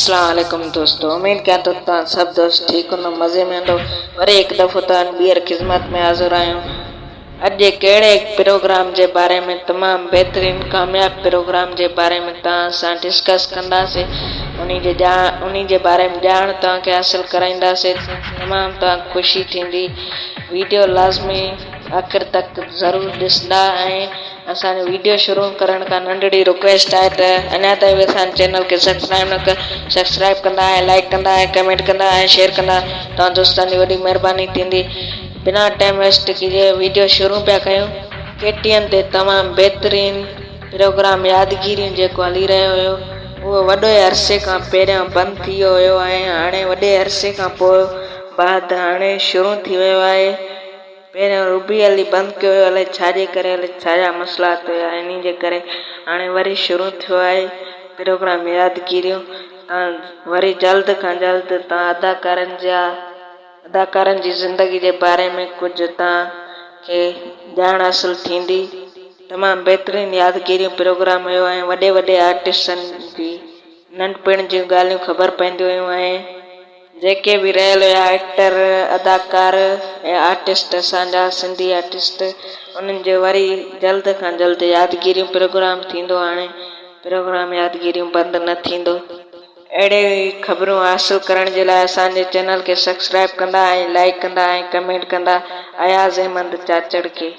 अस्सलाम वालेकुम दोस्तों, उम्मीद क्या तो सब दोस्त ठीक हो मज़े में हो। वरी एक दफ़ो ॿीहर खिदमत में हाज़िर आहियूं। अॼु जे कहिड़े प्रोग्राम जे बारे में, तमामु बहितरीन कामयाब प्रोग्राम जे बारे में तव्हां सां डिस्कस कंदासीं। उन्ही जे बारे में ॼाण तव्हांखे हासिल कराईंदासीं। तमामु तव्हांखे ख़ुशी थींदी। वीडियो लाज़मी आख़िर तक ज़रूरु ॾिसंदा। ऐं असांजो वीडियो शुरू करण खां नंढड़ी रिक्वेस्ट आहे त अञा ताईं बि असांजे चैनल खे सब्सक्राइब कंदा ऐं लाइक कंदा ऐं कमेंट कंदा ऐं शेयर कंदा। तव्हां दोस्तनि जी वॾी महिरबानी थींदी। बिना टाइम वेस्ट कीजिए वीडियो शुरू पिया कयूं। KTN ते तमामु बहितरीन प्रोग्राम यादगिरियूं जेको हली रहियो हुयो, उहो वॾे अरसे खां पहिरियों बंदि थी वियो हुयो ऐं हाणे वॾे अरसे खां पोइ बाद हाणे शुरू थी वियो आहे। पहिरियों रूबी अली बंदि कयो हुयो, अलाए छाजे करे, अलाए छाजा मसइला हुया, इन जे करे हाणे वरी शुरू थियो आहे प्रोग्राम यादगिरियूं। वरी जल्द खां जल्द तव्हां अदाकारनि जी ज़िंदगी जे बारे में कुझु तव्हांखे ॼाण हासिल थींदी। तमामु बहितरीन यादगिरियूं प्रोग्राम हुयो ऐं वॾे आर्टिस्टनि जी नंढपण जूं ॻाल्हियूं ख़बर पवंदियूं हुयूं ऐं जेके बि रहियल हुया एक्टर, अदाकार ऐं आर्टिस्ट, असांजा सिंधी आर्टिस्ट, उन्हनि जो वरी जल्द खां जल्द यादगिरियूं प्रोग्राम थींदो। हाणे प्रोग्राम यादगिरियूं बंदि न थींदो। अहिड़े ख़बरूं हासिल करण जे लाइ असांजे चैनल खे सब्सक्राइब कंदा ऐं लाइक कंदा ऐं कमेंट कंदा। अयाज़ अहमद चाचड़ खे